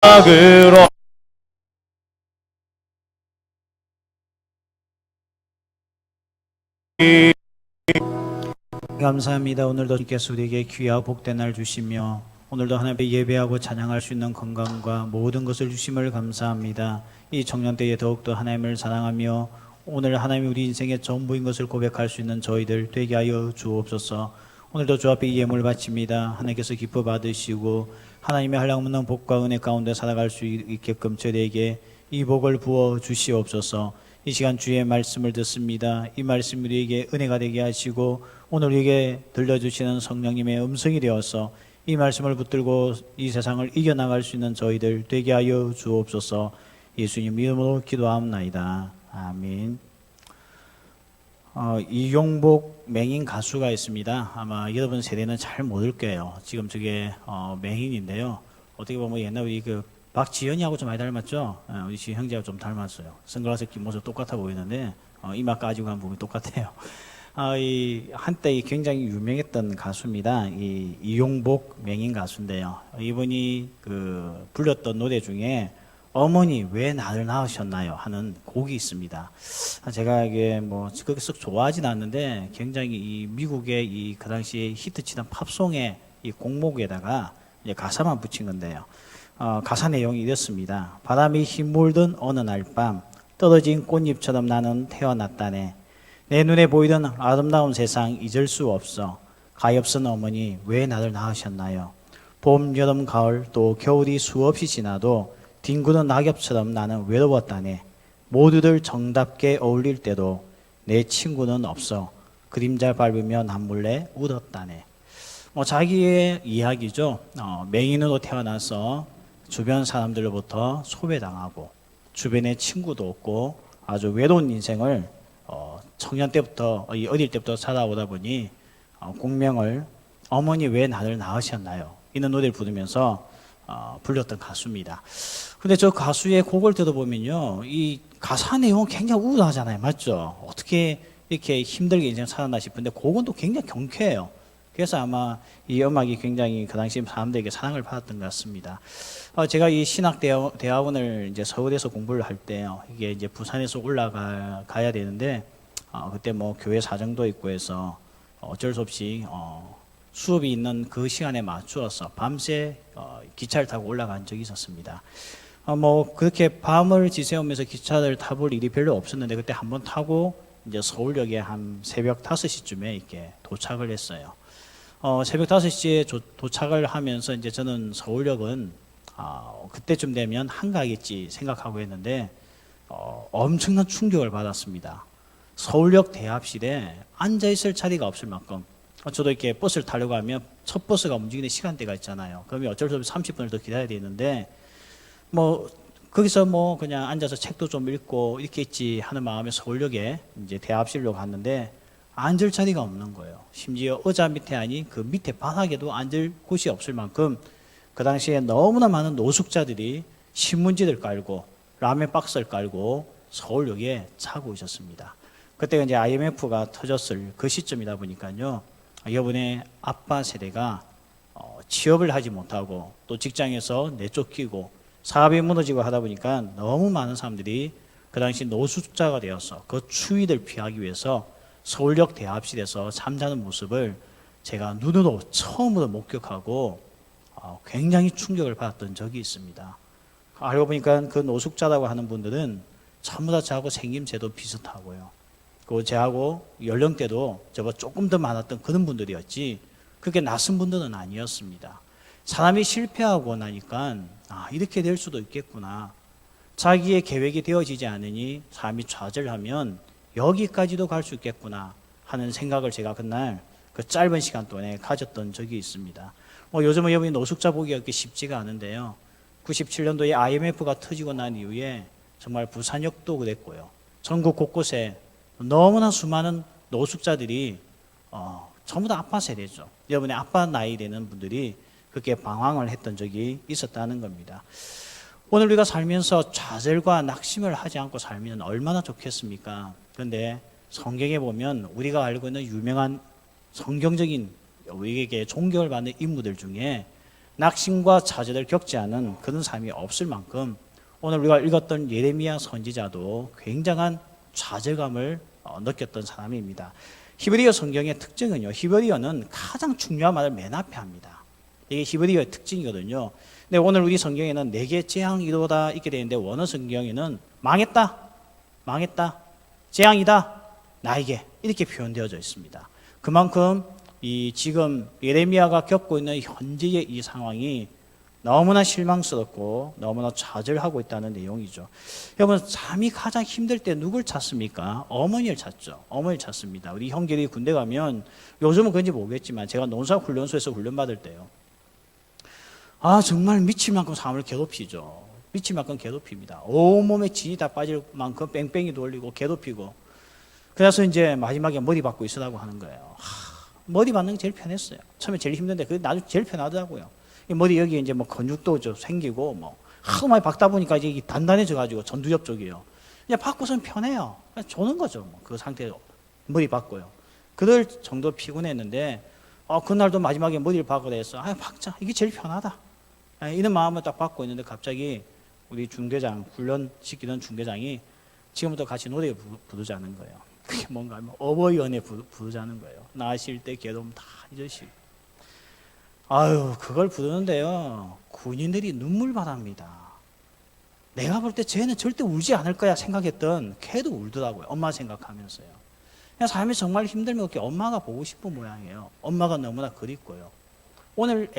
그로 감사합니다. 오늘도 주께서 우리에게 귀하고 복된 날 주시며 오늘도 하나님께 예배하고 찬양할 수 있는 건강과 모든 것을 주심을 감사합니다. 이 청년 때에 더욱더 하나님을 사랑하며 오늘 하나님이 우리 인생의 전부인 것을 고백할 수 있는 저희들 되게 하여 주옵소서. 오늘도 주 앞에 예물 바칩니다. 하나님께서 기뻐 받으시고 하나님의 한량없는 복과 은혜 가운데 살아갈 수 있게끔 저희에게 이 복을 부어 주시옵소서. 이 시간 주의 말씀을 듣습니다. 이 말씀 우리에게 은혜가 되게 하시고 오늘 우리에게 들려주시는 성령님의 음성이 되어서 이 말씀을 붙들고 이 세상을 이겨나갈 수 있는 저희들 되게 하여 주옵소서. 예수님 이름으로 기도하옵나이다. 아멘. 이용복 맹인 가수가 있습니다. 아마 여러분 세대는 잘 모를 거예요. 지금 저게 맹인인데요. 어떻게 보면 옛날 우리 그 박지현이하고 좀 많이 닮았죠? 우리 지 형제하고 좀 닮았어요. 선글라스 낀 모습 똑같아 보이는데 이마 까지고 한 부분이 똑같아요. 이 한때 굉장히 유명했던 가수입니다. 이용복 맹인 가수인데요. 이분이 그 불렀던 노래 중에 어머니 왜 나를 낳으셨나요? 하는 곡이 있습니다. 제가 이게 뭐 그렇게 썩 좋아하진 않는데 굉장히 이 미국의 이 그 당시에 히트치던 팝송의 이 곡목에다가 이제 가사만 붙인 건데요. 가사 내용이 이렇습니다. 바람이 흰물든 어느 날 밤 떨어진 꽃잎처럼 나는 태어났다네. 내 눈에 보이던 아름다운 세상 잊을 수 없어. 가엾은 어머니 왜 나를 낳으셨나요? 봄, 여름, 가을 또 겨울이 수없이 지나도 뒹구는 낙엽처럼 나는 외로웠다네. 모두들 정답게 어울릴 때도 내 친구는 없어. 그림자 밟으며 남몰래 울었다네. 자기의 이야기죠. 맹인으로 태어나서 주변 사람들로부터 소외당하고 주변에 친구도 없고 아주 외로운 인생을 청년 때부터 어릴 때부터 살아오다 보니 공명을 어머니 왜 나를 낳으셨나요? 이런 노래를 부르면서 불렸던 가수입니다. 근데 저 가수의 곡을 들어보면요, 이 가사 내용은 굉장히 우울하잖아요, 맞죠? 어떻게 이렇게 힘들게 인생 살았나 싶은데 곡은 또 굉장히 경쾌해요. 그래서 아마 이 음악이 굉장히 그 당시 사람들에게 사랑을 받았던 것 같습니다. 제가 이 신학대학원을 이제 서울에서 공부를 할 때요, 이게 이제 부산에서 올라가야 되는데, 그때 뭐 교회 사정도 있고 해서 어쩔 수 없이 수업이 있는 그 시간에 맞추어서 밤새 기차를 타고 올라간 적이 있었습니다. 뭐 그렇게 밤을 지새우면서 기차를 타볼 일이 별로 없었는데 그때 한번 타고 이제 서울역에 한 새벽 5시쯤에 이렇게 도착을 했어요. 새벽 5시에 도착을 하면서 이제 저는 서울역은 그때쯤 되면 한가하겠지 생각하고 했는데 엄청난 충격을 받았습니다. 서울역 대합실에 앉아있을 자리가 없을 만큼 저도 이렇게 버스를 타려고 하면 첫 버스가 움직이는 시간대가 있잖아요. 그러면 어쩔 수 없이 30분을 더 기다려야 되는데 뭐 거기서 뭐 그냥 앉아서 책도 좀 읽고 이렇게 있지 하는 마음에 서울역에 이제 대합실로 갔는데 앉을 자리가 없는 거예요. 심지어 의자 밑에 아니 그 밑에 바닥에도 앉을 곳이 없을 만큼 그 당시에 너무나 많은 노숙자들이 신문지를 깔고 라면 박스를 깔고 서울역에 자고 있었습니다. 그때가 이제 IMF가 터졌을 그 시점이다 보니까요. 여러분의 아빠 세대가 취업을 하지 못하고 또 직장에서 내쫓기고 사업이 무너지고 하다 보니까 너무 많은 사람들이 그 당시 노숙자가 되어서 그 추위를 피하기 위해서 서울역 대합실에서 잠자는 모습을 제가 눈으로 처음으로 목격하고 굉장히 충격을 받았던 적이 있습니다. 알고 보니까 그 노숙자라고 하는 분들은 전부 다 저하고 생김새도 비슷하고요. 그 저하고 연령대도 저보다 조금 더 많았던 그런 분들이었지 그렇게 낯선 분들은 아니었습니다. 사람이 실패하고 나니까 이렇게 될 수도 있겠구나. 자기의 계획이 되어지지 않으니 사람이 좌절하면 여기까지도 갈 수 있겠구나 하는 생각을 제가 그날 그 짧은 시간 동안에 가졌던 적이 있습니다. 요즘은 여러분이 노숙자 보기가 그렇게 쉽지가 않은데요. 97년도에 IMF가 터지고 난 이후에 정말 부산역도 그랬고요. 전국 곳곳에 너무나 수많은 노숙자들이 전부 다 아빠 세대죠. 여러분의 아빠 나이 되는 분들이 그렇게 방황을 했던 적이 있었다는 겁니다. 오늘 우리가 살면서 좌절과 낙심을 하지 않고 살면 얼마나 좋겠습니까? 그런데 성경에 보면 우리가 알고 있는 유명한 성경적인 우리에게 존경을 받는 인물들 중에 낙심과 좌절을 겪지 않은 그런 삶이 없을 만큼 오늘 우리가 읽었던 예레미야 선지자도 굉장한 좌절감을 느꼈던 사람입니다. 히브리어 성경의 특징은요, 히브리어는 가장 중요한 말을 맨 앞에 합니다. 이게 히브리어의 특징이거든요. 근데 오늘 우리 성경에는 내게 재앙이로다 있게 되는데 원어 성경에는 망했다, 망했다, 재앙이다, 나에게 이렇게 표현되어져 있습니다. 그만큼 이 지금 예레미야가 겪고 있는 현재의 이 상황이 너무나 실망스럽고 너무나 좌절하고 있다는 내용이죠. 여러분, 삶이 가장 힘들 때 누굴 찾습니까? 어머니를 찾죠. 어머니를 찾습니다. 우리 형들이 군대 가면, 요즘은 그런지 모르겠지만 제가 농사훈련소에서 훈련받을 때요, 정말 미칠 만큼 삶을 괴롭히죠. 미칠 만큼 괴롭힙니다. 온몸에 진이 다 빠질 만큼 뺑뺑이 돌리고 괴롭히고, 그래서 이제 마지막에 머리 받고 있으라고 하는 거예요. 머리 받는 게 제일 편했어요. 처음에 제일 힘든데 그게 나중에 제일 편하더라고요. 머리 여기 이제 뭐 근육도 좀 생기고 뭐 하도 많이 박다 보니까 이제 단단해져 가지고 전두엽 쪽이요. 그냥 받고서는 편해요. 그냥 조는 거죠. 뭐 그 상태로 머리 받고요. 그럴 정도 피곤했는데 그날도 마지막에 머리를 박으라 해서 박자, 이게 제일 편하다, 이런 마음을 딱 받고 있는데 갑자기 우리 중대장, 훈련 시키던 중대장이 지금부터 같이 노래 부르자는 거예요. 그게 뭔가 하면 어버이 연애 부르자는 거예요. 나실 때 괴로움 다 잊으시고. 그걸 부르는데요, 군인들이 눈물바랍니다. 내가 볼 때 쟤는 절대 울지 않을 거야 생각했던 걔도 울더라고요. 엄마 생각하면서요. 그냥 삶이 정말 힘들면 그렇게 엄마가 보고 싶은 모양이에요. 엄마가 너무나 그립고요. 오늘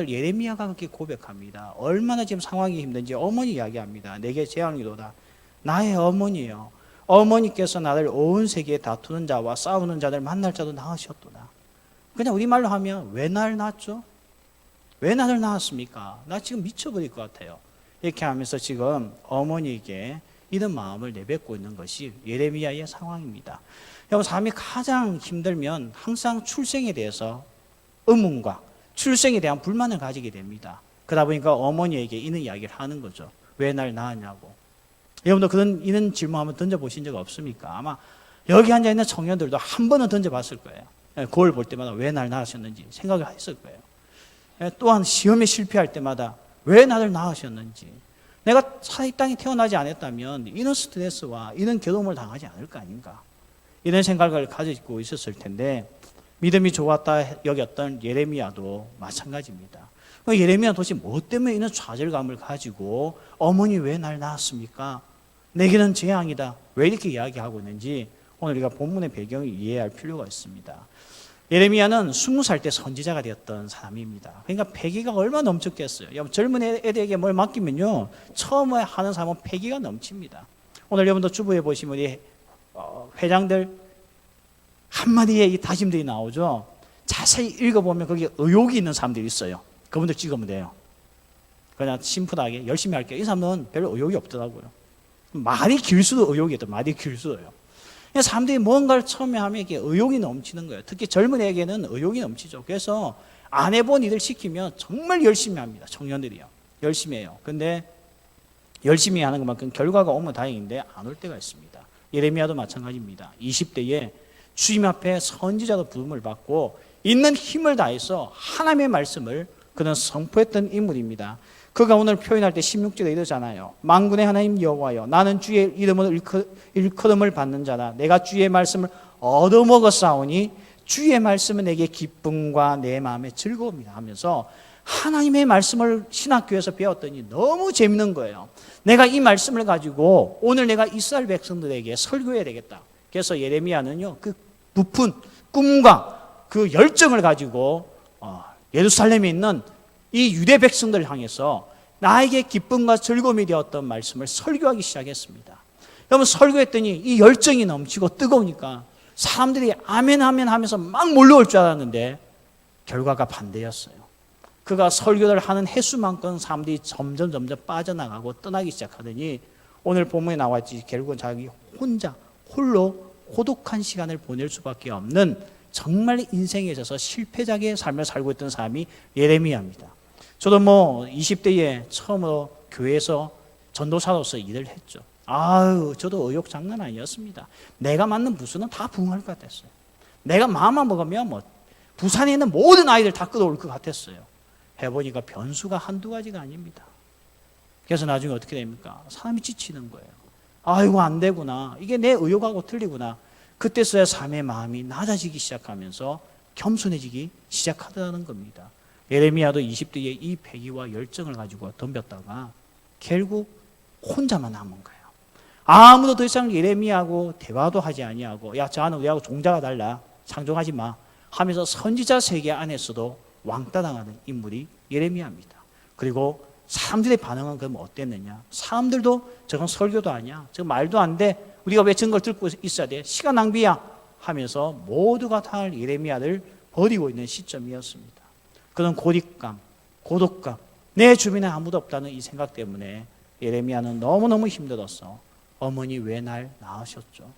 예레미야가 그렇게 고백합니다. 얼마나 지금 상황이 힘든지 어머니 이야기합니다. 내게 재앙이로다. 나의 어머니요, 어머니께서 나를 온 세계에 다투는 자와 싸우는 자들 만날 자도 낳으셨도다. 그냥 우리말로 하면 왜 날 낳았죠? 왜 나를 낳았습니까? 나 지금 미쳐버릴 것 같아요. 이렇게 하면서 지금 어머니에게 이런 마음을 내뱉고 있는 것이 예레미야의 상황입니다. 여러분, 삶이 가장 힘들면 항상 출생에 대해서 의문과 출생에 대한 불만을 가지게 됩니다. 그러다 보니까 어머니에게 이런 이야기를 하는 거죠. 왜 날 낳았냐고. 여러분도 이런 질문 한번 던져보신 적 없습니까? 아마 여기 앉아있는 청년들도 한 번은 던져봤을 거예요. 거울 볼 때마다 왜 날 낳으셨는지 생각을 했을 거예요. 또한 시험에 실패할 때마다 왜 나를 낳으셨는지, 내가 이 땅에 태어나지 않았다면 이런 스트레스와 이런 괴로움을 당하지 않을 거 아닌가, 이런 생각을 가지고 있었을 텐데, 믿음이 좋았다 여겼던 예레미야도 마찬가지입니다. 예레미야 도대체 뭐 때문에 이런 좌절감을 가지고 어머니 왜 날 낳았습니까? 내게는 재앙이다, 왜 이렇게 이야기하고 있는지 오늘 우리가 본문의 배경을 이해할 필요가 있습니다. 예레미야는 20살 때 선지자가 되었던 사람입니다. 그러니까 패기가 얼마나 넘쳤겠어요. 젊은 애들에게 뭘 맡기면요, 처음에 하는 사람은 패기가 넘칩니다. 오늘 여러분도 주부에 보시면 우리 회장들 한마디에 이 다짐들이 나오죠. 자세히 읽어보면 거기에 의욕이 있는 사람들이 있어요. 그분들 찍으면 돼요. 그냥 심플하게 열심히 할게요. 이 사람은 별로 의욕이 없더라고요. 말이 길수록 의욕이 있다. 말이 길수록요. 사람들이 뭔가를 처음에 하면 이게 의욕이 넘치는 거예요. 특히 젊은 애에게는 의욕이 넘치죠. 그래서 안 해본 일을 시키면 정말 열심히 합니다. 청년들이요. 열심히 해요. 근데 열심히 하는 것만큼 결과가 오면 다행인데 안 올 때가 있습니다. 예레미야도 마찬가지입니다. 20대에 주님 앞에 선지자로 부름을 받고 있는 힘을 다해서 하나님의 말씀을 그는 선포했던 인물입니다. 그가 오늘 표현할 때 16절에 이러잖아요. 만군의 하나님 여호와여, 나는 주의 이름으로 일컬음을 받는 자라. 내가 주의 말씀을 얻어먹었사오니 주의 말씀은 내게 기쁨과 내 마음의 즐거움이다 하면서 하나님의 말씀을 신학교에서 배웠더니 너무 재밌는 거예요. 내가 이 말씀을 가지고 오늘 내가 이스라엘 백성들에게 설교해야 되겠다. 그래서 예레미야는요, 그 부푼 꿈과 그 열정을 가지고 예루살렘에 있는 이 유대 백성들을 향해서 나에게 기쁨과 즐거움이 되었던 말씀을 설교하기 시작했습니다. 여러분, 설교했더니 이 열정이 넘치고 뜨거우니까 사람들이 아멘 아멘 하면서 막 몰려올 줄 알았는데 결과가 반대였어요. 그가 설교를 하는 횟수만큼 사람들이 점점 빠져나가고 떠나기 시작하더니 오늘 본문에 나왔지, 결국은 자기 혼자 홀로 고독한 시간을 보낼 수밖에 없는 정말 인생에 있어서 실패자의 삶을 살고 있던 사람이 예레미야입니다. 저도 20대에 처음으로 교회에서 전도사로서 일을 했죠. 저도 의욕 장난 아니었습니다. 내가 맡는 부서는 다 부흥할 것 같았어요. 내가 마음만 먹으면 부산에 있는 모든 아이들 다 끌어올 것 같았어요. 해보니까 변수가 한두 가지가 아닙니다. 그래서 나중에 어떻게 됩니까? 사람이 지치는 거예요. 아이고 안 되구나. 이게 내 의욕하고 틀리구나. 그때서야 삶의 마음이 낮아지기 시작하면서 겸손해지기 시작하더라는 겁니다. 예레미야도 20대에 이 패기와 열정을 가지고 덤볐다가 결국 혼자만 남은 거예요. 아무도 더 이상 예레미야하고 대화도 하지 아니하고 야 저는 우리하고 종자가 달라 상종하지 마 하면서 선지자 세계 안에서도 왕따 당하는 인물이 예레미야입니다. 그리고 사람들의 반응은 그럼 어땠느냐? 사람들도 저건 설교도 아니야. 저건 말도 안 돼. 우리가 왜 증거를 들고 있어야 돼? 시간 낭비야. 하면서 모두가 다 예레미야를 버리고 있는 시점이었습니다. 그런 고립감, 고독감, 내 주변에 아무도 없다는 이 생각 때문에 예레미야는 너무너무 힘들었어. 어머니 왜 날 낳으셨죠?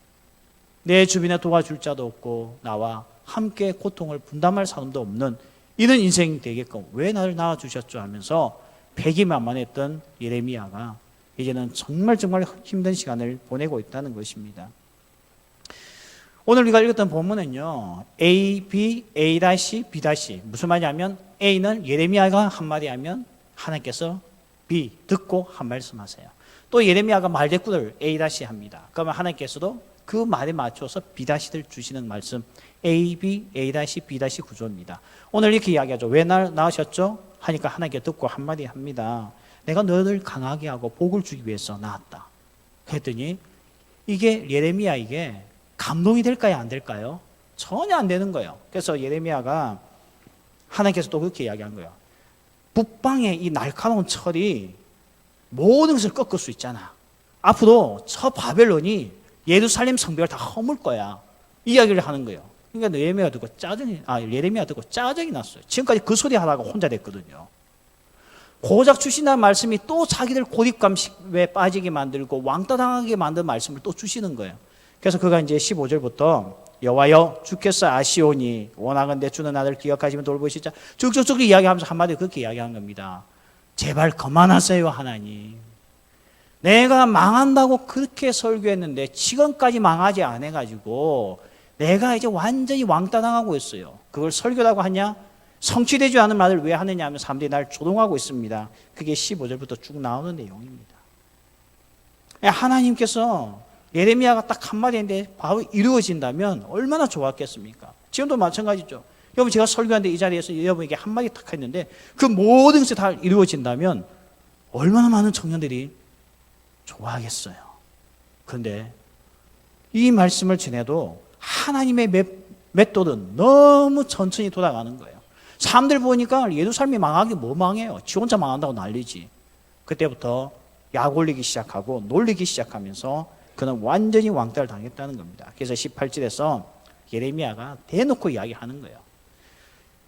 내 주변에 도와줄 자도 없고 나와 함께 고통을 분담할 사람도 없는 이런 인생이 되게끔 왜 나를 낳아주셨죠? 하면서 패기만만했던 예레미야가 이제는 정말 힘든 시간을 보내고 있다는 것입니다. 오늘 우리가 읽었던 본문은요, A, B, A-, B- 무슨 말이냐면 A는 예레미야가 한마디 하면 하나님께서 B, 듣고 한 말씀 하세요. 또 예레미야가 말대꾸를 A- 합니다. 그러면 하나님께서도 그 말에 맞춰서 B-를 주시는 말씀, A, B, A-, B- 구조입니다. 오늘 이렇게 이야기하죠. 왜 날 낳으셨죠? 하니까 하나님께 듣고 한마디 합니다. 내가 너를 강하게 하고 복을 주기 위해서 낳았다. 그랬더니 이게 예레미야에게 감동이 될까요? 안 될까요? 전혀 안 되는 거예요. 그래서 예레미야가 하나님께서 또 그렇게 이야기한 거예요. 북방의 이 날카로운 철이 모든 것을 꺾을 수 있잖아. 앞으로 저 바벨론이 예루살렘 성벽을 다 허물 거야. 이 이야기를 하는 거예요. 그러니까 예레미야 듣고 짜증이 났어요. 지금까지 그 소리 하다가 혼자 됐거든요. 고작 주신다는 말씀이 또 자기들 고립감에 빠지게 만들고 왕따 당하게 만든 말씀을 또 주시는 거예요. 그래서 그가 이제 15절부터 여호와여 주께서 아시오니 원하건대 주는 나를 기억하시면 돌보시자 쭉쭉쭉 이야기하면서 한마디 그렇게 이야기한 겁니다. 제발 그만하세요 하나님. 내가 망한다고 그렇게 설교했는데 지금까지 망하지 않아가지고 내가 이제 완전히 왕따 당하고 있어요. 그걸 설교라고 하냐? 성취되지 않은 말을 왜 하느냐 하면 사람들이 날 조롱하고 있습니다. 그게 15절부터 쭉 나오는 내용입니다. 하나님께서 예레미야가 딱 한마디 했는데 바로 이루어진다면 얼마나 좋았겠습니까? 지금도 마찬가지죠. 여러분 제가 설교하는데 이 자리에서 여러분에게 한마디 딱 했는데 그 모든 것이 다 이루어진다면 얼마나 많은 청년들이 좋아하겠어요. 그런데 이 말씀을 전해도 하나님의 맷돌은 너무 천천히 돌아가는 거예요. 사람들 보니까 예루살렘이 망하기 뭐 망해요. 지 혼자 망한다고 난리지. 그때부터 약 올리기 시작하고 놀리기 시작하면서 그는 완전히 왕따를 당했다는 겁니다. 그래서 18절에서 예레미야가 대놓고 이야기하는 거예요.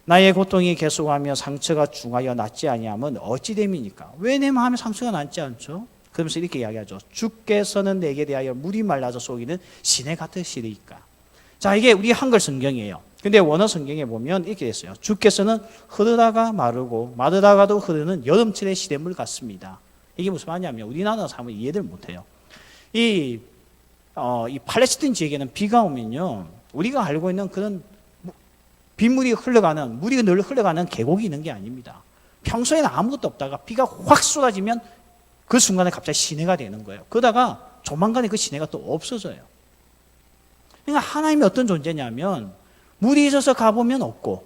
나의 고통이 계속하며 상처가 중하여 낫지 아니하면 어찌 됨이니까. 왜 내 마음에 상처가 낫지 않죠? 그러면서 이렇게 이야기하죠. 주께서는 내게 대하여 물이 말라서 속이는 시내 같으시리까. 자, 이게 우리 한글 성경이에요. 근데 원어 성경에 보면 이렇게 됐어요. 주께서는 흐르다가 마르고 마르다가도 흐르는 여름철의 시냇물 같습니다. 이게 무슨 말이냐면 우리나라 사람은 이해를 못해요. 이 팔레스틴 지역에는 비가 오면요, 우리가 알고 있는 그런 빗물이 흘러가는, 물이 늘 흘러가는 계곡이 있는 게 아닙니다. 평소에는 아무것도 없다가 비가 확 쏟아지면 그 순간에 갑자기 시내가 되는 거예요. 그러다가 조만간에 그 시내가 또 없어져요. 그러니까 하나님이 어떤 존재냐면 물이 있어서 가보면 없고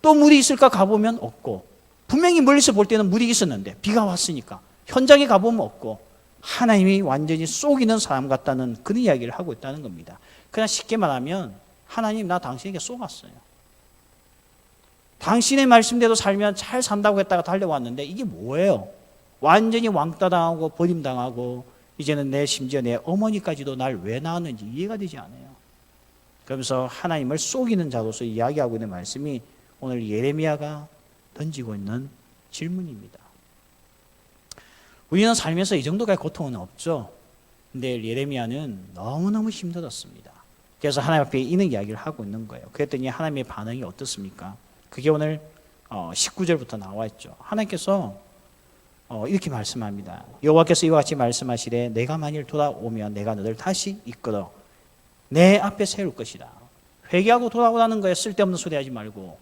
또 물이 있을까 가보면 없고, 분명히 멀리서 볼 때는 물이 있었는데 비가 왔으니까 현장에 가보면 없고, 하나님이 완전히 쏘기는 사람 같다는 그런 이야기를 하고 있다는 겁니다. 그냥 쉽게 말하면 하나님 나 당신에게 쏘았어요. 당신의 말씀대로 살면 잘 산다고 했다가 달려왔는데 이게 뭐예요? 완전히 왕따당하고 버림당하고 이제는 심지어 내 어머니까지도 날 왜 낳았는지 이해가 되지 않아요. 그러면서 하나님을 속이는 자로서 이야기하고 있는 말씀이 오늘 예레미야가 던지고 있는 질문입니다. 우리는 살면서 이 정도까지 고통은 없죠. 근데 예레미야는 너무너무 힘들었습니다. 그래서 하나님 앞에 이런 이야기를 하고 있는 거예요. 그랬더니 하나님의 반응이 어떻습니까? 그게 오늘 19절부터 나와 있죠. 하나님께서 이렇게 말씀합니다. 여호와께서 이와 같이 말씀하시되 내가 만일 돌아오면 내가 너를 다시 이끌어 내 앞에 세울 것이다. 회개하고 돌아오라는 거에 쓸데없는 소리 하지 말고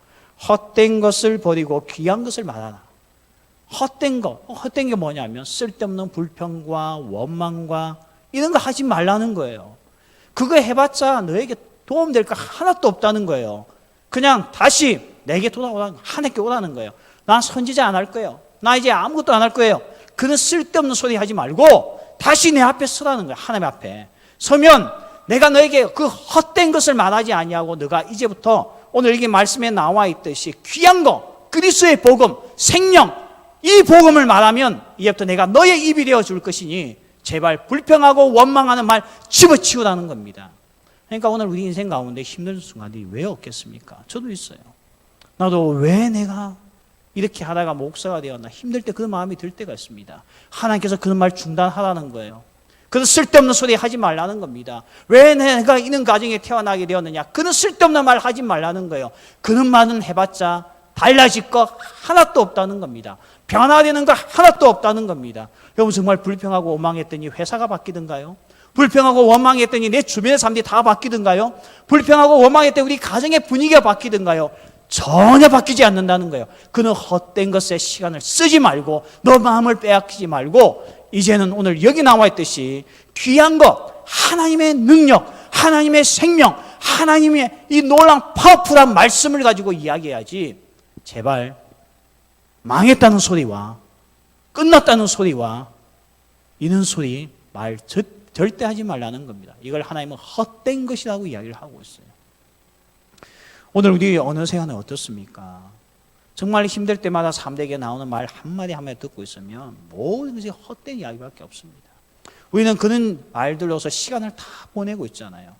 헛된 것을 버리고 귀한 것을 말하라. 헛된 게 뭐냐면 쓸데없는 불평과 원망과 이런 거 하지 말라는 거예요. 그거 해봤자 너에게 도움될 거 하나도 없다는 거예요. 그냥 다시 내게 돌아오라는 거예요. 하나님께 오라는 거예요. 난 선지자 안 할 거예요. 나 이제 아무것도 안 할 거예요. 그런 쓸데없는 소리 하지 말고 다시 내 앞에 서라는 거예요. 하나님 앞에 서면 내가 너에게 그 헛된 것을 말하지 아니하고 너가 이제부터 오늘 여기 말씀에 나와 있듯이 귀한 거, 그리스도의 복음, 생명, 이 복음을 말하면 이제부터 내가 너의 입이 되어 줄 것이니 제발 불평하고 원망하는 말 집어치우라는 겁니다. 그러니까 오늘 우리 인생 가운데 힘든 순간이 왜 없겠습니까? 저도 있어요. 나도 왜 내가 이렇게 하다가 목사가 되었나 힘들 때 그런 마음이 들 때가 있습니다. 하나님께서 그런 말 중단하라는 거예요. 그런 쓸데없는 소리 하지 말라는 겁니다. 왜 내가 이런 가정에 태어나게 되었느냐, 그런 쓸데없는 말 하지 말라는 거예요. 그런 말은 해봤자 달라질 거 하나도 없다는 겁니다. 변화되는 거 하나도 없다는 겁니다. 여러분 정말 불평하고 원망했더니 회사가 바뀌던가요? 불평하고 원망했더니 내 주변의 사람들이 다 바뀌던가요? 불평하고 원망했더니 우리 가정의 분위기가 바뀌던가요? 전혀 바뀌지 않는다는 거예요. 그는 헛된 것에 시간을 쓰지 말고 너 마음을 빼앗기지 말고 이제는 오늘 여기 나와 있듯이 귀한 것, 하나님의 능력, 하나님의 생명, 하나님의 이 놀라운 파워풀한 말씀을 가지고 이야기해야지 제발 망했다는 소리와 끝났다는 소리와 이런 소리 말 절대 하지 말라는 겁니다. 이걸 하나님은 헛된 것이라고 이야기를 하고 있어요. 오늘 우리 어느 세간은 어떻습니까? 정말 힘들 때마다 사람들에게 나오는 말 한마디 한마디 듣고 있으면 모든 것이 헛된 이야기밖에 없습니다. 우리는 그런 말들로서 시간을 다 보내고 있잖아요.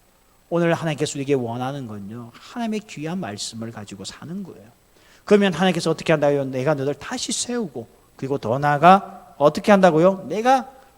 오늘 하나님께서 우리에게 원하는 건요, 하나님의 귀한 말씀을 가지고 사는 거예요. 그러면 하나님께서 어떻게 한다고요? 내가 너를 다시 세우고 그리고 더 나아가 어떻게 한다고요?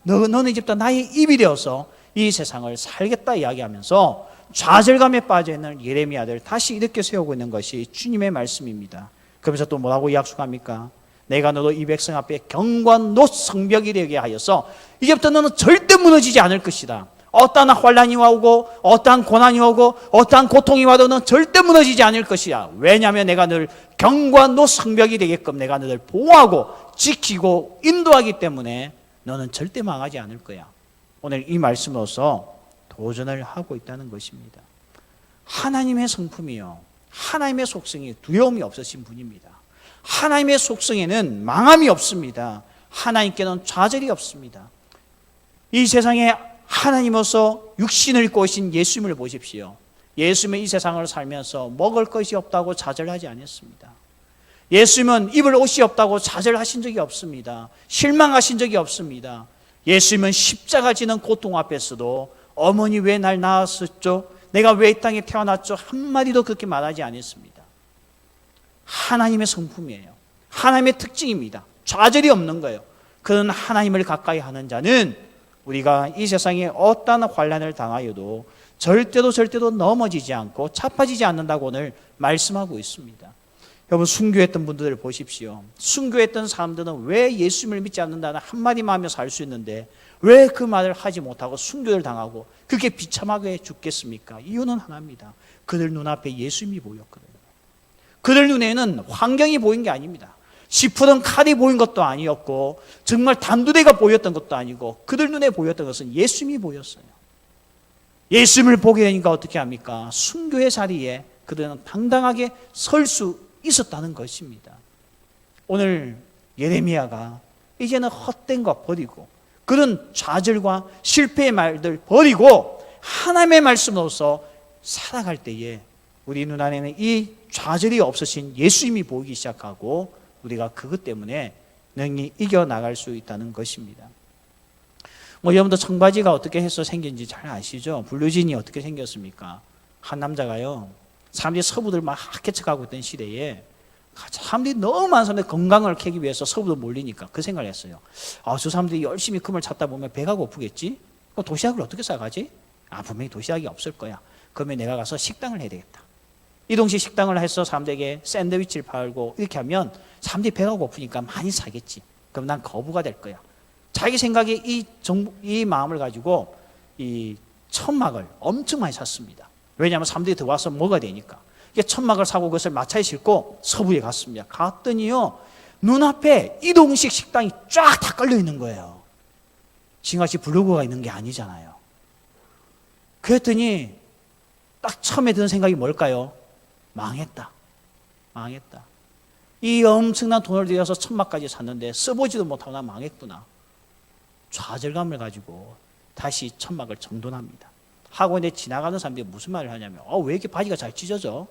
너는 이제부터 나의 입이 되어서 이 세상을 살겠다 이야기하면서 좌절감에 빠져있는 예레미야를 다시 이렇게 세우고 있는 것이 주님의 말씀입니다. 그러면서 또 뭐라고 약속합니까? 내가 너도 이 백성 앞에 경관노 성벽이 되게 하여서 이제부터 너는 절대 무너지지 않을 것이다. 어떠한 환난이 오고 어떠한 고난이 오고 어떠한 고통이 와도 너는 절대 무너지지 않을 것이야. 왜냐하면 내가 늘 경관노 성벽이 되게끔 내가 너를 보호하고 지키고 인도하기 때문에 너는 절대 망하지 않을 거야. 오늘 이 말씀으로서 도전을 하고 있다는 것입니다. 하나님의 성품이요, 하나님의 속성이 두려움이 없으신 분입니다. 하나님의 속성에는 망함이 없습니다. 하나님께는 좌절이 없습니다. 이 세상에 하나님으로서 육신을 입고 오신 예수님을 보십시오. 예수님은 이 세상을 살면서 먹을 것이 없다고 좌절하지 않았습니다. 예수님은 입을 옷이 없다고 좌절하신 적이 없습니다. 실망하신 적이 없습니다. 예수님은 십자가 지는 고통 앞에서도 어머니 왜 날 낳았었죠? 내가 왜 이 땅에 태어났죠? 한마디도 그렇게 말하지 않았습니다. 하나님의 성품이에요. 하나님의 특징입니다. 좌절이 없는 거예요. 그런 하나님을 가까이 하는 자는 우리가 이 세상에 어떠한 환난을 당하여도 절대로 넘어지지 않고 자빠지지 않는다고 오늘 말씀하고 있습니다. 여러분 순교했던 분들을 보십시오. 순교했던 사람들은 왜 예수님을 믿지 않는다는 한마디만 하며 살 수 있는데 왜 그 말을 하지 못하고 순교를 당하고 그렇게 비참하게 죽겠습니까? 이유는 하나입니다. 그들 눈앞에 예수님이 보였거든요. 그들 눈에는 환경이 보인 게 아닙니다. 시푸른 칼이 보인 것도 아니었고 정말 단두대가 보였던 것도 아니고 그들 눈에 보였던 것은 예수님이 보였어요. 예수님을 보게 되니까 어떻게 합니까? 순교의 자리에 그들은 당당하게 설 수 있었다는 것입니다. 오늘 예레미야가 이제는 헛된 것 버리고 그런 좌절과 실패의 말들 버리고 하나님의 말씀으로서 살아갈 때에 우리 눈안에는 이 좌절이 없으신 예수님이 보이기 시작하고 우리가 그것 때문에 능히 이겨나갈 수 있다는 것입니다. 여러분도 청바지가 어떻게 해서 생긴지 잘 아시죠? 블루진이 어떻게 생겼습니까? 한 남자가요, 사람들이 서부들 막 개척하고 있던 시대에 사람들이 너무 많은 사람들이 건강을 캐기 위해서 서부로 몰리니까 그 생각을 했어요. 저 사람들이 열심히 금을 찾다 보면 배가 고프겠지? 그럼 도시락을 어떻게 싸가지? 분명히 도시락이 없을 거야. 그러면 내가 가서 식당을 해야 되겠다. 이동식 식당을 해서 사람들에게 샌드위치를 팔고 이렇게 하면 사람들이 배가 고프니까 많이 사겠지. 그럼 난 거부가 될 거야. 자기 생각에 이 마음을 가지고 이 천막을 엄청 많이 샀습니다. 왜냐하면 사람들이 들어와서 먹어야 되니까. 이게 천막을 사고 그것을 마차에 싣고 서부에 갔습니다. 갔더니요, 눈앞에 이동식 식당이 쫙 다 깔려 있는 거예요. 지금같이 블로그가 있는 게 아니잖아요. 그랬더니 딱 처음에 드는 생각이 뭘까요? 망했다. 망했다. 이 엄청난 돈을 들여서 천막까지 샀는데 써보지도 못하고 나 망했구나. 좌절감을 가지고 다시 천막을 정돈합니다. 하고 이제 지나가는 사람들이 무슨 말을 하냐면, 왜 이렇게 바지가 잘 찢어져?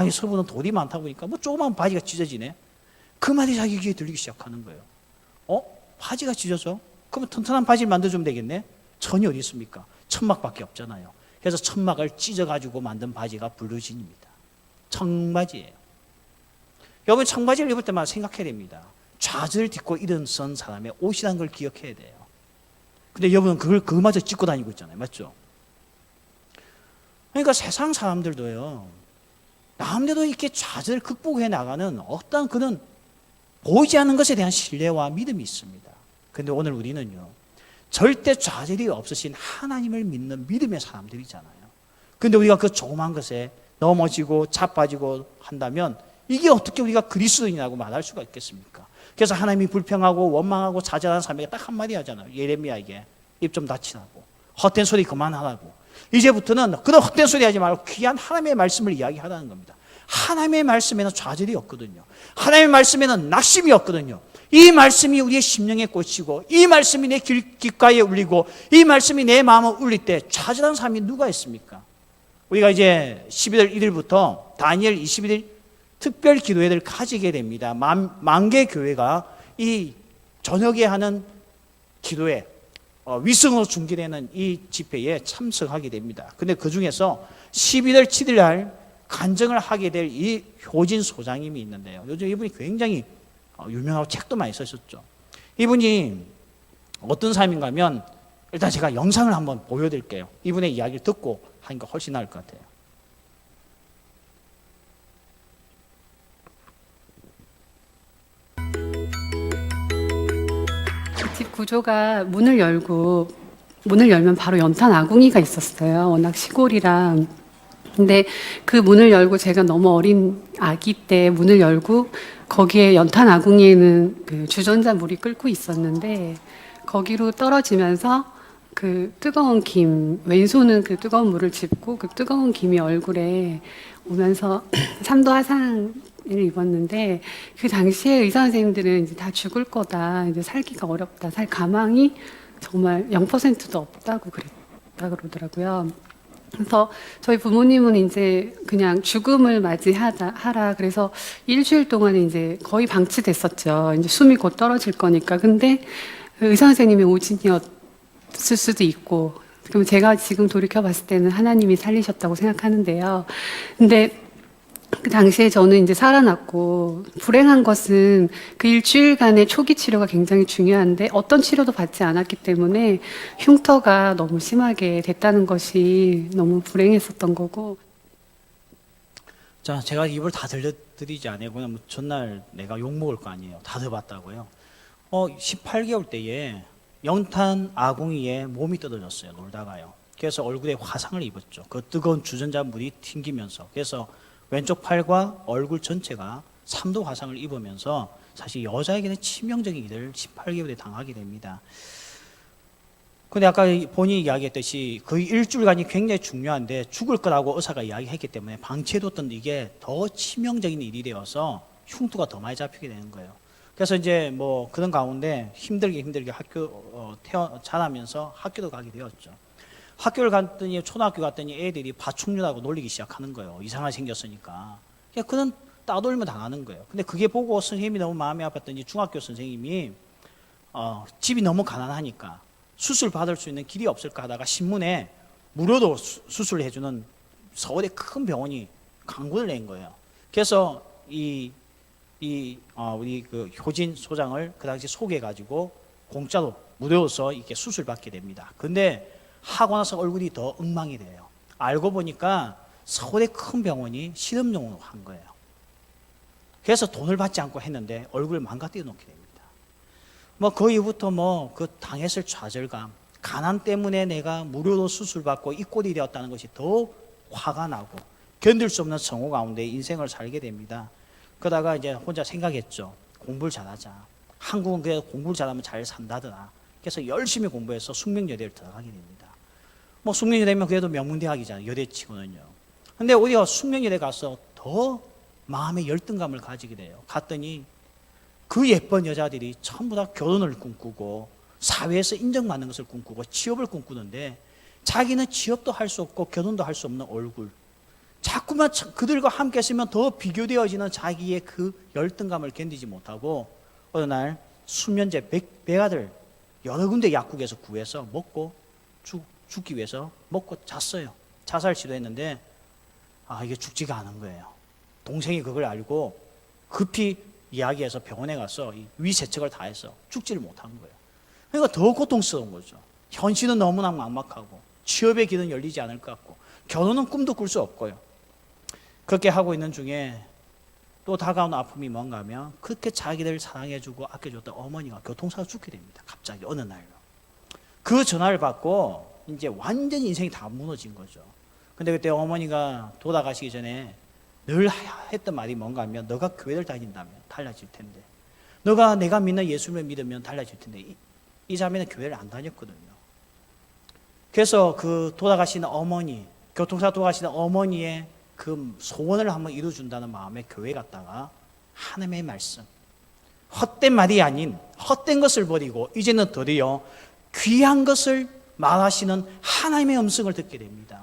이 서부는 돌이 많다 보니까 뭐 조그만 바지가 찢어지네. 그 말이 자기 귀에 들리기 시작하는 거예요. 바지가 찢어져? 그러면 튼튼한 바지를 만들어주면 되겠네? 천이 어디 있습니까? 천막밖에 없잖아요. 그래서 천막을 찢어가지고 만든 바지가 블루진입니다. 청바지예요. 여러분, 청바지를 입을 때마다 생각해야 됩니다. 좌절을 딛고 일어선 사람의 옷이라는 걸 기억해야 돼요. 근데 여러분은 그거마저 찢고 다니고 있잖아요. 맞죠? 그러니까 세상 사람들도요, 남들도 이렇게 좌절을 극복해 나가는 어떤 그런 보이지 않는 것에 대한 신뢰와 믿음이 있습니다. 근데 오늘 우리는요, 절대 좌절이 없으신 하나님을 믿는 믿음의 사람들이잖아요. 근데 우리가 그 조그만 것에 넘어지고 자빠지고 한다면 이게 어떻게 우리가 그리스도인이라고 말할 수가 있겠습니까? 그래서 하나님이 불평하고 원망하고 좌절하는 사람에게 딱 한마디 하잖아요. 예레미야에게 입 좀 닫히라고, 헛된 소리 그만하라고. 이제부터는 그런 헛된 소리 하지 말고 귀한 하나님의 말씀을 이야기하라는 겁니다. 하나님의 말씀에는 좌절이 없거든요. 하나님의 말씀에는 낙심이 없거든요. 이 말씀이 우리의 심령에 꽂히고, 이 말씀이 내 귓가에 울리고, 이 말씀이 내 마음을 울릴 때 좌절한 사람이 누가 있습니까? 우리가 이제 11월 1일부터 다니엘 21일 특별 기도회를 가지게 됩니다. 만개 교회가 이 저녁에 하는 기도회, 위성으로 중계되는 이 집회에 참석하게 됩니다. 근데 그 중에서 11월 7일 날 간증을 하게 될 이 효진 소장님이 있는데요. 요즘 이분이 굉장히 유명하고 책도 많이 쓰셨죠. 이분이 어떤 사람인가 하면, 일단 제가 영상을 한번 보여드릴게요. 이분의 이야기를 듣고 하니까 훨씬 나을 것 같아요. 집 구조가 문을 열면 바로 연탄 아궁이가 있었어요. 워낙 시골이라. 근데 그 문을 열고 제가 너무 어린 아기 때 문을 열고 거기에 연탄 아궁이에는 그 주전자 물이 끓고 있었는데 거기로 떨어지면서 그 뜨거운 김, 왼손은 그 뜨거운 물을 짚고 그 뜨거운 김이 얼굴에 오면서 3도 화상을 입었는데, 그 당시에 의사 선생님들은 이제 다 죽을 거다, 이제 살기가 어렵다, 살 가망이 정말 0%도 없다고 그랬다 그러더라고요. 그래서 저희 부모님은 이제 그냥 죽음을 맞이하라. 그래서 일주일 동안 이제 거의 방치됐었죠. 이제 숨이 곧 떨어질 거니까. 근데 의사 선생님이 오진이었을 수도 있고, 그럼 제가 지금 돌이켜 봤을 때는 하나님이 살리셨다고 생각하는데요. 근데 그 당시에 저는 이제 살아났고, 불행한 것은 그 일주일간의 초기 치료가 굉장히 중요한데 어떤 치료도 받지 않았기 때문에 흉터가 너무 심하게 됐다는 것이 너무 불행했었던 거고. 자, 제가 입을 다 들려드리지 않아요. 그냥 전날 내가 욕먹을 거 아니에요. 다 들어봤다고요. 18개월 때에 연탄 아궁이에 몸이 떨어졌어요. 놀다가요. 그래서 얼굴에 화상을 입었죠. 그 뜨거운 주전자 물이 튕기면서. 그래서 왼쪽 팔과 얼굴 전체가 3도 화상을 입으면서 사실 여자에게는 치명적인 일을 18개월에 당하게 됩니다. 근데 아까 본인이 이야기했듯이 그 일주일간이 굉장히 중요한데 죽을 거라고 의사가 이야기했기 때문에 방치해뒀던 이게 더 치명적인 일이 되어서 흉터가 더 많이 잡히게 되는 거예요. 그래서 이제 뭐 그런 가운데 힘들게 자라면서 학교도 가게 되었죠. 학교를 갔더니, 초등학교 갔더니 애들이 파충류라고 놀리기 시작하는 거예요. 이상하게 생겼으니까. 그는 따돌면 당하는 거예요. 근데 그게 보고 선생님이 너무 마음이 아팠더니 중학교 선생님이 집이 너무 가난하니까 수술 받을 수 있는 길이 없을까 하다가 신문에 무료로 수술을 해주는 서울의 큰 병원이 광고를 낸 거예요. 그래서 우리 그 효진 소장을 그 당시 소개해가지고 공짜로 무료로서 이렇게 수술 받게 됩니다. 근데 하고 나서 얼굴이 더 엉망이 돼요. 알고 보니까 서울의 큰 병원이 실험용으로 한 거예요. 그래서 돈을 받지 않고 했는데 얼굴을 망가뜨려 놓게 됩니다. 뭐 그 이후부터 그 당했을 좌절감, 가난 때문에 내가 무료로 수술받고 이 꼴이 되었다는 것이 더 화가 나고 견딜 수 없는 성호 가운데 인생을 살게 됩니다. 그러다가 이제 혼자 생각했죠. 공부를 잘하자. 한국은 그래도 공부를 잘하면 잘 산다더라. 그래서 열심히 공부해서 숙명여대를 들어가게 됩니다. 뭐 숙명여대면 그래도 명문대학이잖아요. 여대치고는요. 근데 오히려 숙명여대 가서 더 마음의 열등감을 가지게 돼요. 갔더니 그 예쁜 여자들이 전부 다 결혼을 꿈꾸고 사회에서 인정받는 것을 꿈꾸고 취업을 꿈꾸는데 자기는 취업도 할 수 없고 결혼도 할 수 없는 얼굴. 자꾸만 그들과 함께 있으면 더 비교되어지는 자기의 그 열등감을 견디지 못하고 어느 날 수면제 백아들 여러 군데 약국에서 구해서 먹고 죽기 위해서 먹고 잤어요. 자살 시도했는데 이게 죽지가 않은 거예요. 동생이 그걸 알고 급히 이야기해서 병원에 가서 위세척을 다 해서 죽지를 못한 거예요. 그러니까 더 고통스러운 거죠. 현실은 너무나 막막하고 취업의 길은 열리지 않을 것 같고 결혼은 꿈도 꿀 수 없고요. 그렇게 하고 있는 중에 또 다가온 아픔이 뭔가 하면 그렇게 자기를 사랑해주고 아껴줬던 어머니가 교통사고 죽게 됩니다. 갑자기 어느 날로. 그 전화를 받고 이제 완전히 인생이 다 무너진 거죠. 근데 그때 어머니가 돌아가시기 전에 늘 했던 말이 뭔가 하면 너가 교회를 다닌다면 달라질 텐데 너가 내가 믿는 예수님을 믿으면 달라질 텐데 이 자매는 교회를 안 다녔거든요. 그래서 그 돌아가시는 어머니, 교통사고 돌아가시는 어머니의 그 소원을 한번 이루어준다는 마음에 교회 갔다가 하나님의 말씀, 헛된 말이 아닌 헛된 것을 버리고 이제는 드디어 귀한 것을 말하시는 하나님의 음성을 듣게 됩니다.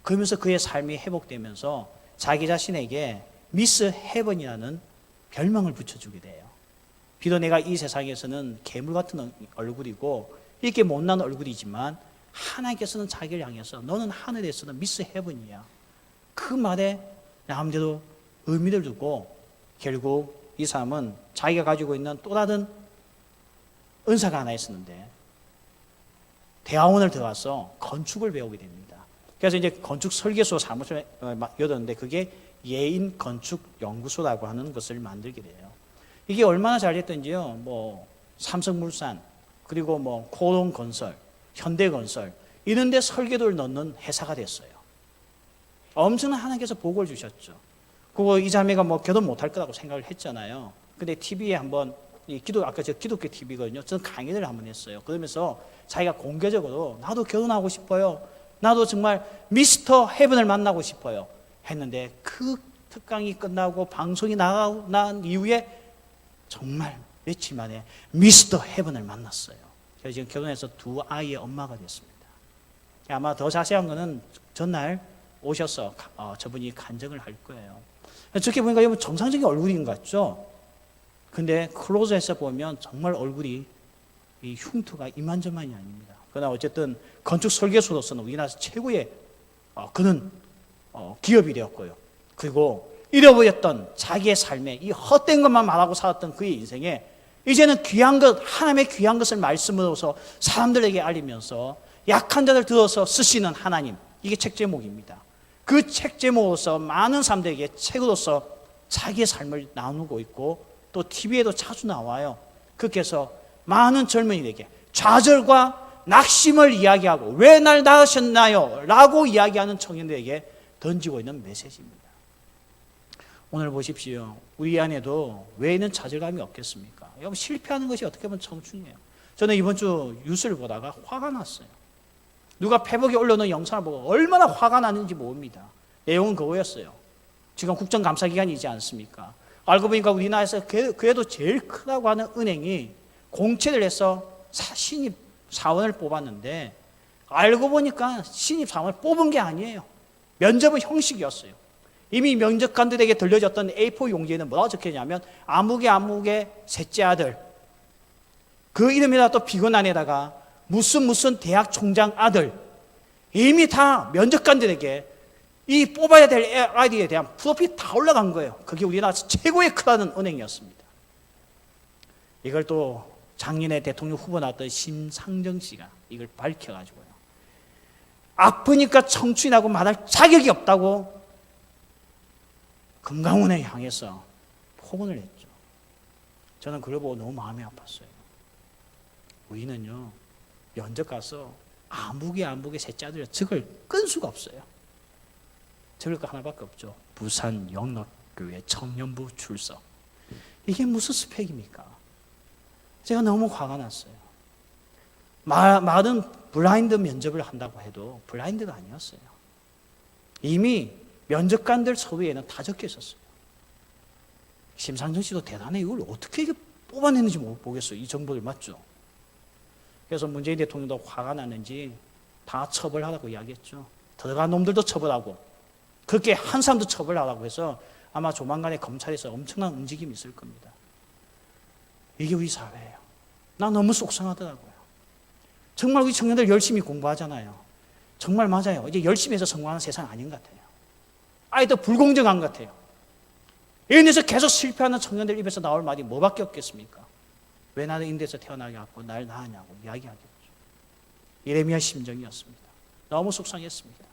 그러면서 그의 삶이 회복되면서 자기 자신에게 미스 헤븐이라는 별명을 붙여주게 돼요. 비록 내가 이 세상에서는 괴물 같은 얼굴이고 이렇게 못난 얼굴이지만 하나님께서는 자기를 향해서 너는 하늘에서는 미스 헤븐이야. 그 말에 나름대로 의미를 두고 결국 이 사람은 자기가 가지고 있는 또 다른 은사가 하나 있었는데 대학원을 들어가서 건축을 배우게 됩니다. 그래서 이제 건축 설계소 사무소에 열었는데 그게 예인 건축 연구소라고 하는 것을 만들게 돼요. 이게 얼마나 잘 됐던지요. 뭐 삼성물산 그리고 뭐 코롱건설, 현대건설 이런 데 설계도를 넣는 회사가 됐어요. 엄청난 하나님께서 복을 주셨죠. 그리고 이 자매가 뭐 결혼 못할 거라고 생각을 했잖아요. 근데 TV에 한번 아까 저 기독교 TV거든요. 저는 강의를 한번 했어요. 그러면서 자기가 공개적으로 나도 결혼하고 싶어요. 나도 정말 미스터 헤븐을 만나고 싶어요. 했는데 그 특강이 끝나고 방송이 난 이후에 정말 며칠 만에 미스터 헤븐을 만났어요. 그래서 지금 결혼해서 2 아이의 엄마가 됐습니다. 아마 더 자세한 거는 전날 오셔서 저분이 간증을 할 거예요. 저렇게 보니까 여러분 정상적인 얼굴인 것 같죠? 근데 클로즈에서 보면 정말 얼굴이 이 흉터가 이만저만이 아닙니다. 그러나 어쨌든 건축 설계소로서는 우리나라에서 최고의 그런 기업이 되었고요. 그리고 잃어버렸던 자기의 삶에 이 헛된 것만 말하고 살았던 그의 인생에 이제는 귀한 것, 하나님의 귀한 것을 말씀으로서 사람들에게 알리면서 약한 자를 들어서 쓰시는 하나님, 이게 책 제목입니다. 그 책 제목으로서 많은 사람들에게 책으로서 자기의 삶을 나누고 있고 또 TV에도 자주 나와요. 그렇게 해서 많은 젊은이들에게 좌절과 낙심을 이야기하고 왜 날 낳으셨나요? 라고 이야기하는 청년들에게 던지고 있는 메시지입니다. 오늘 보십시오. 우리 안에도 왜 있는 좌절감이 없겠습니까? 여러분 실패하는 것이 어떻게 보면 청춘이에요. 저는 이번 주 뉴스를 보다가 화가 났어요. 누가 페북에 올려놓은 영상을 보고 얼마나 화가 나는지 모릅니다. 내용은 그거였어요. 지금 국정감사기간이지 않습니까? 알고 보니까 우리나라에서 그래도 제일 크다고 하는 은행이 공채를 해서 신입 사원을 뽑았는데 알고 보니까 신입 사원을 뽑은 게 아니에요. 면접은 형식이었어요. 이미 면접관들에게 들려졌던 A4 용지에는 뭐라고 적혀있냐면 아무개 셋째 아들, 그 이름에다 또 비건 안에다가 무슨 대학 총장 아들, 이미 다 면접관들에게 이 뽑아야 될 아이디에 대한 프로필이 다 올라간 거예요. 그게 우리나라에서 최고의 크다는 은행이었습니다. 이걸 또 작년에 대통령 후보 나왔던 심상정 씨가 이걸 밝혀가지고요. 아프니까 청춘이라고 말할 자격이 없다고 금강원에 향해서 폭언을 했죠. 저는 그걸 보고 너무 마음이 아팠어요. 우리는요, 면접 가서 아무개 셋째 아들 적을 끈 수가 없어요. 적을 거 하나밖에 없죠. 부산 영락교회 청년부 출석. 이게 무슨 스펙입니까? 제가 너무 화가 났어요. 말은 블라인드 면접을 한다고 해도 블라인드가 아니었어요. 이미 면접관들 서류에는 다 적혀 있었어요. 심상정 씨도 대단해. 이걸 어떻게 이게 뽑아냈는지 모르겠어요. 이 정보들 맞죠? 그래서 문재인 대통령도 화가 났는지 다 처벌하라고 이야기했죠. 들어간 놈들도 처벌하고 그렇게 한 사람도 처벌하라고 해서 아마 조만간에 검찰에서 엄청난 움직임이 있을 겁니다. 이게 우리 사회예요. 나 너무 속상하더라고요. 정말 우리 청년들 열심히 공부하잖아요. 정말 맞아요. 이제 열심히 해서 성공하는 세상 아닌 것 같아요. 아예 더 불공정한 것 같아요. 이런 데서 계속 실패하는 청년들 입에서 나올 말이 뭐밖에 없겠습니까? 왜 나는 인도에서 태어나게 하고 날 낳았냐고 이야기하겠죠. 예레미야 심정이었습니다. 너무 속상했습니다.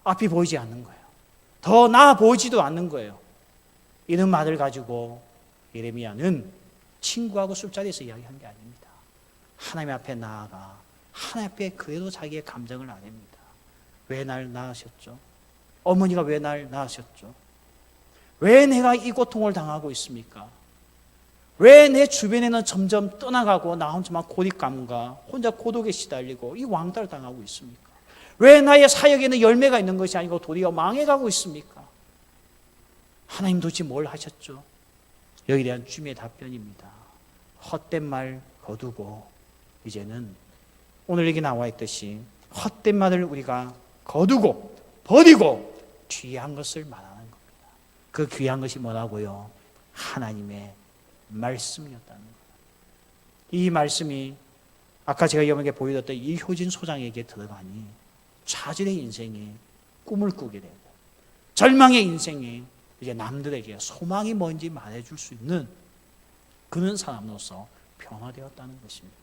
앞이 보이지 않는 거예요. 더 나아 보이지도 않는 거예요. 이런 말을 가지고 예레미야는 친구하고 술자리에서 이야기한 게 아닙니다. 하나님 앞에 나아가 하나님 앞에 그래도 자기의 감정을 아냅니다. 왜 날 낳으셨죠? 어머니가 왜 날 낳으셨죠? 왜 내가 이 고통을 당하고 있습니까? 왜 내 주변에는 점점 떠나가고 나 혼자만 고립감과 혼자 고독에 시달리고 이 왕따를 당하고 있습니까? 왜 나의 사역에는 열매가 있는 것이 아니고 도리어 망해가고 있습니까? 하나님 도대체 뭘 하셨죠? 여기에 대한 주님의 답변입니다. 헛된 말 거두고 이제는 오늘 여기 나와 있듯이 헛된 말을 우리가 거두고 버리고 귀한 것을 말하는 겁니다. 그 귀한 것이 뭐라고요? 하나님의 말씀이었다는 거예요. 이 말씀이 아까 제가 여러분에게 보여드렸던 이 효진 소장에게 들어가니 좌절의 인생에 꿈을 꾸게 되고 절망의 인생에 이제 남들에게 소망이 뭔지 말해줄 수 있는 그런 사람으로서 변화되었다는 것입니다.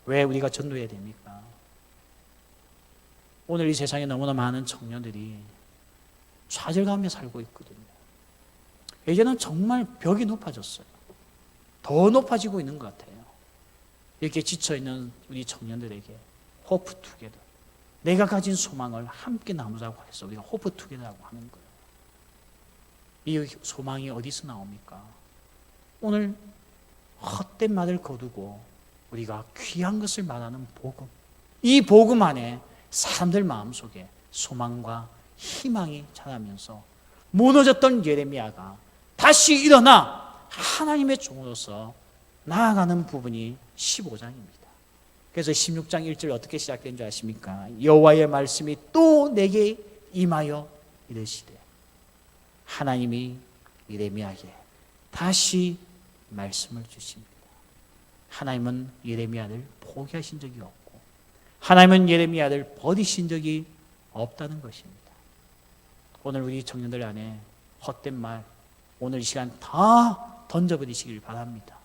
왜 우리가 전도해야 됩니까? 오늘 이 세상에 너무나 많은 청년들이 좌절감에 살고 있거든요. 이제는 정말 벽이 높아졌어요. 더 높아지고 있는 것 같아요. 이렇게 지쳐있는 우리 청년들에게 호프 투게더, 내가 가진 소망을 함께 나누자고 해서 우리가 호프 투게더라고 하는 거예요. 이 소망이 어디서 나옵니까? 오늘 헛된 말을 거두고 우리가 귀한 것을 말하는 복음, 이 복음 안에 사람들 마음속에 소망과 희망이 자라면서 무너졌던 예레미야가 다시 일어나 하나님의 종으로서 나아가는 부분이 15장입니다. 그래서 16장 1절 어떻게 시작된 줄 아십니까? 여호와의 말씀이 또 내게 임하여 이르시되, 하나님이 예레미야에게 다시 말씀을 주십니다. 하나님은 예레미야를 포기하신 적이 없고 하나님은 예레미야를 버리신 적이 없다는 것입니다. 오늘 우리 청년들 안에 헛된 말, 오늘 이 시간 다 던져버리시길 바랍니다.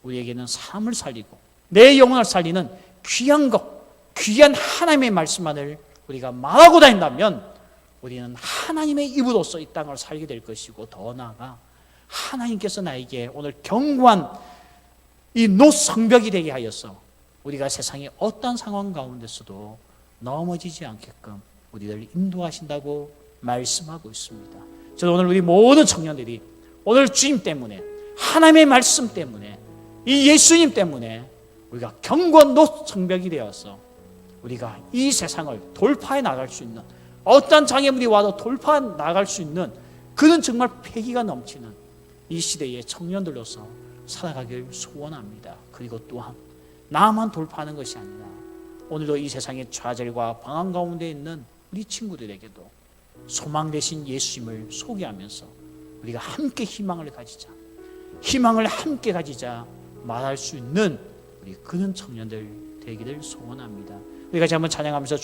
우리에게는 삶을 살리고 내 영혼을 살리는 귀한 것, 귀한 하나님의 말씀만을 우리가 말하고 다닌다면 우리는 하나님의 입으로서 이 땅을 살게 될 것이고, 더 나아가 하나님께서 나에게 오늘 견고한 이 노성벽이 되게 하여서 우리가 세상의 어떤 상황 가운데서도 넘어지지 않게끔 우리를 인도하신다고 말씀하고 있습니다. 저는 오늘 우리 모든 청년들이 오늘 주님 때문에, 하나님의 말씀 때문에, 이 예수님 때문에 우리가 견고한 노성벽이 되어서 우리가 이 세상을 돌파해 나갈 수 있는, 어떤 장애물이 와도 돌파해 나갈 수 있는 그런 정말 패기가 넘치는 이 시대의 청년들로서 살아가길 소원합니다. 그리고 또한 나만 돌파하는 것이 아니라 오늘도 이 세상의 좌절과 방황 가운데 있는 우리 친구들에게도 소망 되신 예수님을 소개하면서 우리가 함께 희망을 가지자, 희망을 함께 가지자 말할 수 있는 우리 그런 청년들 되기를 소원합니다. 우리가 한번 찬양하면서